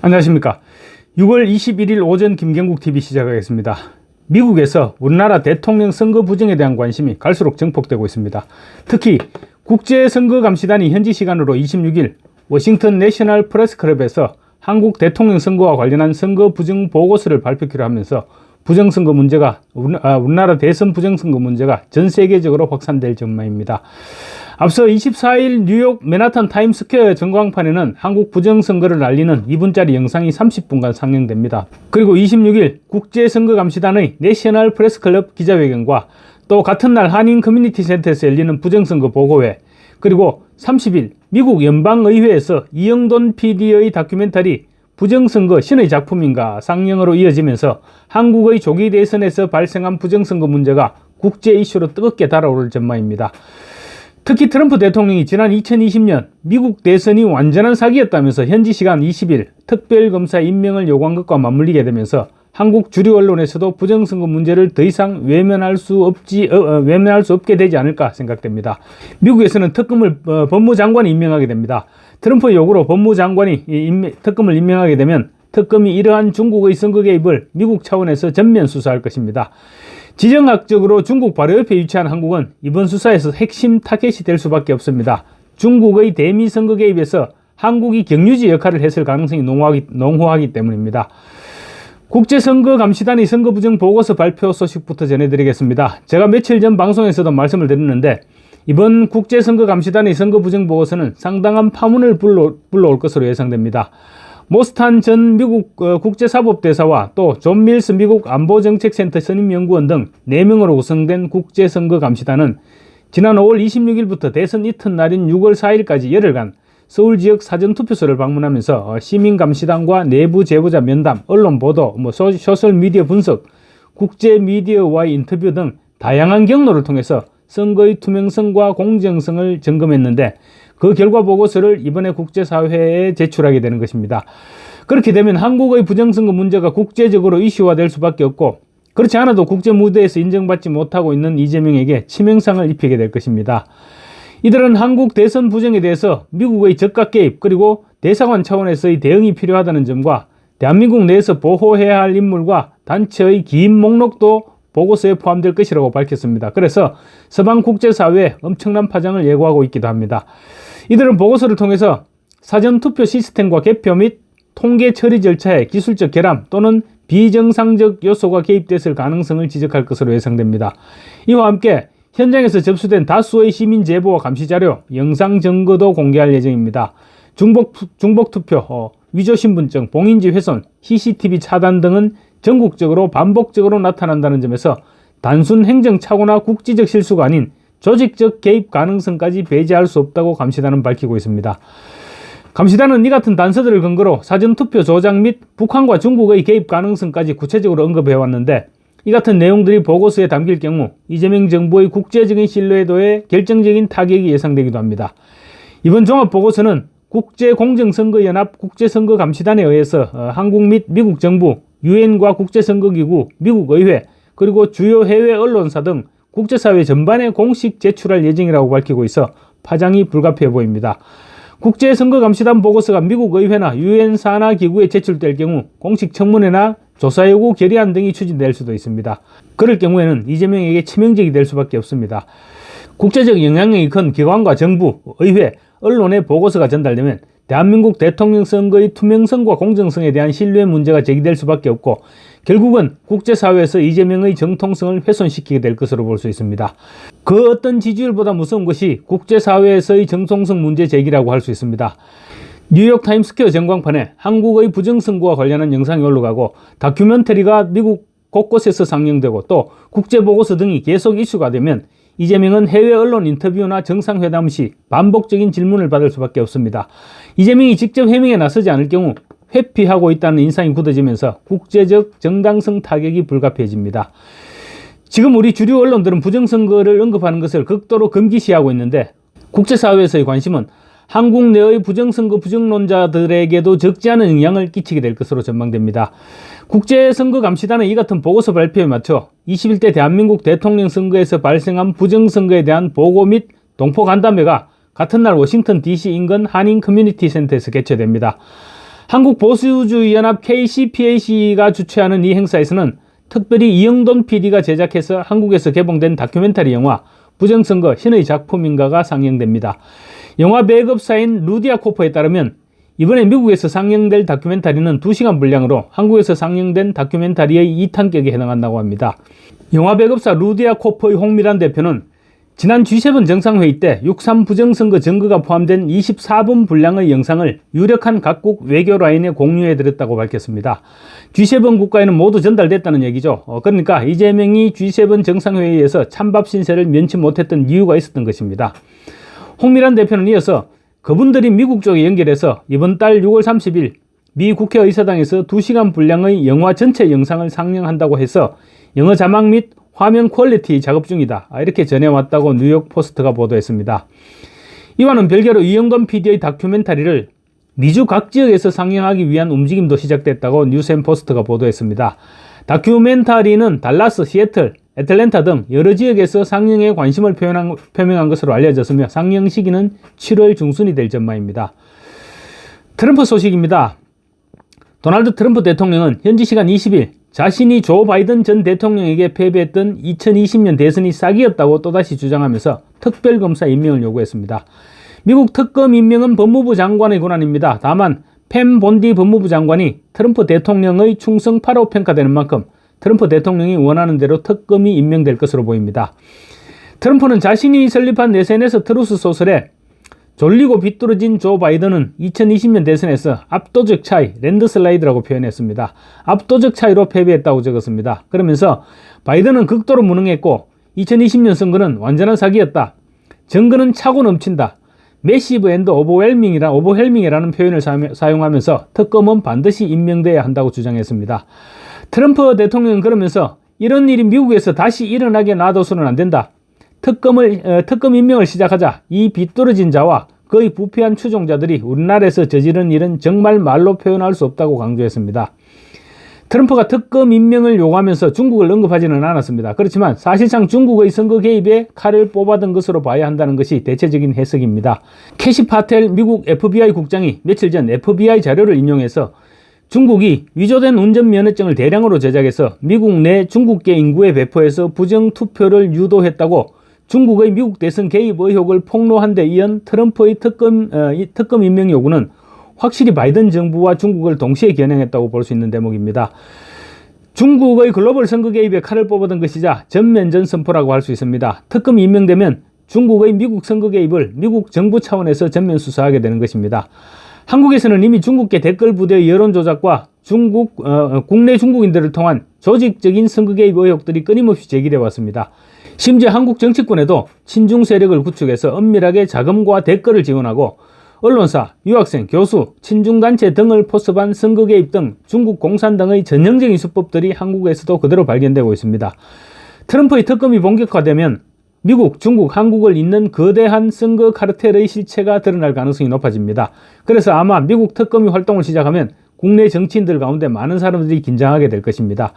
안녕하십니까. 6월 21일 오전 김경국TV 시작하겠습니다. 미국에서 우리나라 대통령 선거 부정에 대한 관심이 갈수록 증폭되고 있습니다. 특히 국제선거감시단이 현지 시간으로 26일 워싱턴 내셔널 프레스클럽에서 한국 대통령 선거와 관련한 선거 부정 보고서를 발표키로 하면서 부정선거 문제가 우리나라 대선 부정선거 문제가 전 세계적으로 확산될 전망입니다. 앞서 24일 뉴욕 맨하탄 타임스퀘어 전광판에는 한국 부정선거를 알리는 2분짜리 영상이 30분간 상영됩니다. 그리고 26일 국제선거감시단의 내셔널 프레스클럽 기자회견과 또 같은 날 한인 커뮤니티 센터에서 열리는 부정선거 보고회, 그리고 30일 미국 연방의회에서 이영돈 PD의 다큐멘터리 부정선거 신의 작품인가 상영으로 이어지면서 한국의 조기 대선에서 발생한 부정선거 문제가 국제 이슈로 뜨겁게 달아오를 전망입니다. 특히 트럼프 대통령이 지난 2020년 미국 대선이 완전한 사기였다면서 현지 시간 20일 특별검사 임명을 요구한 것과 맞물리게 되면서 한국 주류 언론에서도 부정선거 문제를 더 이상 외면할 수 없게 되지 않을까 생각됩니다. 미국에서는 특검을 법무장관이 임명하게 됩니다. 트럼프의 요구로 법무장관이 특검을 임명하게 되면 특검이 이러한 중국의 선거 개입을 미국 차원에서 전면 수사할 것입니다. 지정학적으로 중국 바로 옆에 위치한 한국은 이번 수사에서 핵심 타겟이 될 수밖에 없습니다. 중국의 대미 선거 개입에서 한국이 경유지 역할을 했을 가능성이 농후하기 때문입니다. 국제선거감시단의 선거부정 보고서 발표 소식부터 전해드리겠습니다. 제가 며칠 전 방송에서도 말씀을 드렸는데 이번 국제선거감시단의 선거부정 보고서는 상당한 파문을 불러올 것으로 예상됩니다. 모스탄 전 미국 국제사법대사와 또 존 밀스 미국 안보정책센터 선임연구원 등 4명으로 구성된 국제선거감시단은 지난 5월 26일부터 대선 이튿날인 6월 4일까지 열흘간 서울 지역 사전투표소를 방문하면서 시민감시단과 내부 제보자 면담, 언론 보도, 소셜미디어 분석, 국제미디어와의 인터뷰 등 다양한 경로를 통해서 선거의 투명성과 공정성을 점검했는데 그 결과 보고서를 이번에 국제사회에 제출하게 되는 것입니다. 그렇게 되면 한국의 부정선거 문제가 국제적으로 이슈화될 수밖에 없고 그렇지 않아도 국제무대에서 인정받지 못하고 있는 이재명에게 치명상을 입히게 될 것입니다. 이들은 한국 대선 부정에 대해서 미국의 적극 개입 그리고 대사관 차원에서의 대응이 필요하다는 점과 대한민국 내에서 보호해야 할 인물과 단체의 긴 목록도 보고서에 포함될 것이라고 밝혔습니다. 그래서 서방 국제사회에 엄청난 파장을 예고하고 있기도 합니다. 이들은 보고서를 통해서 사전투표 시스템과 개표 및 통계 처리 절차에 기술적 결함 또는 비정상적 요소가 개입됐을 가능성을 지적할 것으로 예상됩니다. 이와 함께 현장에서 접수된 다수의 시민 제보와 감시 자료, 영상 증거도 공개할 예정입니다. 중복투표, 위조신분증, 봉인지 훼손, CCTV 차단 등은 전국적으로 반복적으로 나타난다는 점에서 단순 행정착오나 국지적 실수가 아닌 조직적 개입 가능성까지 배제할 수 없다고 감시단은 밝히고 있습니다. 감시단은 이 같은 단서들을 근거로 사전투표 조작 및 북한과 중국의 개입 가능성까지 구체적으로 언급해왔는데 이 같은 내용들이 보고서에 담길 경우 이재명 정부의 국제적인 신뢰도에 결정적인 타격이 예상되기도 합니다. 이번 종합보고서는 국제공정선거연합 국제선거감시단에 의해서 한국 및 미국 정부, 유엔과 국제선거기구, 미국의회, 그리고 주요 해외 언론사 등 국제사회 전반에 공식 제출할 예정이라고 밝히고 있어 파장이 불가피해 보입니다. 국제선거감시단 보고서가 미국의회나 유엔 산하기구에 제출될 경우 공식 청문회나 조사요구 결의안 등이 추진될 수도 있습니다. 그럴 경우에는 이재명에게 치명적이 될 수밖에 없습니다. 국제적 영향력이 큰 기관과 정부, 의회, 언론에 보고서가 전달되면 대한민국 대통령 선거의 투명성과 공정성에 대한 신뢰 문제가 제기될 수밖에 없고 결국은 국제사회에서 이재명의 정통성을 훼손시키게 될 것으로 볼 수 있습니다. 그 어떤 지지율보다 무서운 것이 국제사회에서의 정통성 문제 제기라고 할 수 있습니다. 뉴욕 타임스퀘어 전광판에 한국의 부정선거와 관련한 영상이 올라가고 다큐멘터리가 미국 곳곳에서 상영되고 또 국제보고서 등이 계속 이슈가 되면 이재명은 해외 언론 인터뷰나 정상회담 시 반복적인 질문을 받을 수밖에 없습니다. 이재명이 직접 해명에 나서지 않을 경우 회피하고 있다는 인상이 굳어지면서 국제적 정당성 타격이 불가피해집니다. 지금 우리 주류 언론들은 부정선거를 언급하는 것을 극도로 금기시하고 있는데 국제사회에서의 관심은 한국 내의 부정선거 부정론자들에게도 적지 않은 영향을 끼치게 될 것으로 전망됩니다. 국제선거감시단의 이 같은 보고서 발표에 맞춰 21대 대한민국 대통령 선거에서 발생한 부정선거에 대한 보고 및 동포 간담회가 같은 날 워싱턴 DC 인근 한인 커뮤니티 센터에서 개최됩니다. 한국보수주의연합 KCPAC가 주최하는 이 행사에서는 특별히 이영돈 PD가 제작해서 한국에서 개봉된 다큐멘터리 영화 부정선거 신의 작품인가가 상영됩니다. 영화 배급사인 루디아 코퍼에 따르면 이번에 미국에서 상영될 다큐멘터리는 2시간 분량으로 한국에서 상영된 다큐멘터리의 2탄격에 해당한다고 합니다. 영화 배급사 루디아 코퍼의 홍미란 대표는 지난 G7 정상회의 때 6.3 부정선거 증거가 포함된 24분 분량의 영상을 유력한 각국 외교 라인에 공유해드렸다고 밝혔습니다. G7 국가에는 모두 전달됐다는 얘기죠. 그러니까 이재명이 G7 정상회의에서 찬밥 신세를 면치 못했던 이유가 있었던 것입니다. 홍미란 대표는 이어서 그분들이 미국 쪽에 연결해서 이번 달 6월 30일 미 국회의사당에서 2시간 분량의 영화 전체 영상을 상영한다고 해서 영어 자막 및 화면 퀄리티 작업 중이다, 이렇게 전해왔다고 뉴욕 포스트가 보도했습니다. 이와는 별개로 이영돈 PD의 다큐멘터리를 미주 각 지역에서 상영하기 위한 움직임도 시작됐다고 뉴스앤포스트가 보도했습니다. 다큐멘터리는 달라스, 시애틀, 애틀랜타 등 여러 지역에서 상영에 관심을 표명한 것으로 알려졌으며 상영 시기는 7월 중순이 될 전망입니다. 트럼프 소식입니다. 도널드 트럼프 대통령은 현지 시간 20일 자신이 조 바이든 전 대통령에게 패배했던 2020년 대선이 사기였다고 또다시 주장하면서 특별검사 임명을 요구했습니다. 미국 특검 임명은 법무부 장관의 권한입니다. 다만 팸 본디 법무부 장관이 트럼프 대통령의 충성파로 평가되는 만큼 트럼프 대통령이 원하는 대로 특검이 임명될 것으로 보입니다. 트럼프는 자신이 설립한 SNS 트루스 소설에 졸리고 비뚤어진 조 바이든은 2020년 대선에서 압도적 차이, 랜드슬라이드라고 표현했습니다. 압도적 차이로 패배했다고 적었습니다. 그러면서 바이든은 극도로 무능했고 2020년 선거는 완전한 사기였다. 증거는 차고 넘친다. 매시브 앤드 오버웰밍이라는 표현을 사용하면서 특검은 반드시 임명돼야 한다고 주장했습니다. 트럼프 대통령은 그러면서 이런 일이 미국에서 다시 일어나게 놔둬서는 안 된다. 특검 임명을 시작하자. 이 비뚤어진 자와 거의 부패한 추종자들이 우리나라에서 저지른 일은 정말 말로 표현할 수 없다고 강조했습니다. 트럼프가 특검 임명을 요구하면서 중국을 언급하지는 않았습니다. 그렇지만 사실상 중국의 선거 개입에 칼을 뽑아든 것으로 봐야 한다는 것이 대체적인 해석입니다. 캐시 파텔 미국 FBI 국장이 며칠 전 FBI 자료를 인용해서 중국이 위조된 운전면허증을 대량으로 제작해서 미국 내 중국계 인구에 배포해서 부정투표를 유도했다고 중국의 미국 대선 개입 의혹을 폭로한 데 이은 트럼프의 특검 임명 요구는 확실히 바이든 정부와 중국을 동시에 겨냥했다고 볼 수 있는 대목입니다. 중국의 글로벌 선거 개입에 칼을 뽑아든 것이자 전면전 선포라고 할 수 있습니다. 특검이 임명되면 중국의 미국 선거 개입을 미국 정부 차원에서 전면 수사하게 되는 것입니다. 한국에서는 이미 중국계 댓글 부대의 여론 조작과 국내 중국인들을 통한 조직적인 선거 개입 의혹들이 끊임없이 제기되어 왔습니다. 심지어 한국 정치권에도 친중 세력을 구축해서 은밀하게 자금과 댓글을 지원하고 언론사, 유학생, 교수, 친중단체 등을 포섭한 선거 개입 등 중국 공산당의 전형적인 수법들이 한국에서도 그대로 발견되고 있습니다. 트럼프의 특검이 본격화되면 미국, 중국, 한국을 잇는 거대한 선거 카르텔의 실체가 드러날 가능성이 높아집니다. 그래서 아마 미국 특검이 활동을 시작하면 국내 정치인들 가운데 많은 사람들이 긴장하게 될 것입니다.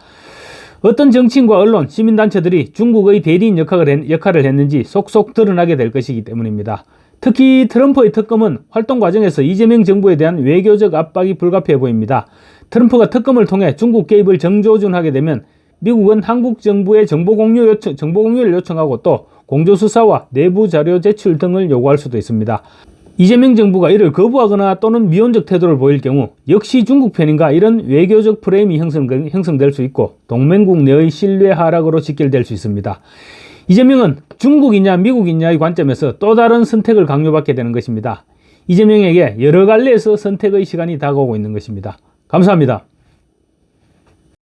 어떤 정치인과 언론, 시민단체들이 중국의 대리인 역할을 했는지 속속 드러나게 될 것이기 때문입니다. 특히 트럼프의 특검은 활동 과정에서 이재명 정부에 대한 외교적 압박이 불가피해 보입니다. 트럼프가 특검을 통해 중국 개입을 정조준하게 되면 미국은 한국 정부의 정보 공유를 요청하고 또 공조수사와 내부 자료 제출 등을 요구할 수도 있습니다. 이재명 정부가 이를 거부하거나 또는 미온적 태도를 보일 경우 역시 중국 편인가 이런 외교적 프레임이 형성될 수 있고 동맹국 내의 신뢰 하락으로 직결될 수 있습니다. 이재명은 중국이냐 미국이냐의 관점에서 또 다른 선택을 강요받게 되는 것입니다. 이재명에게 여러 갈래에서 선택의 시간이 다가오고 있는 것입니다. 감사합니다.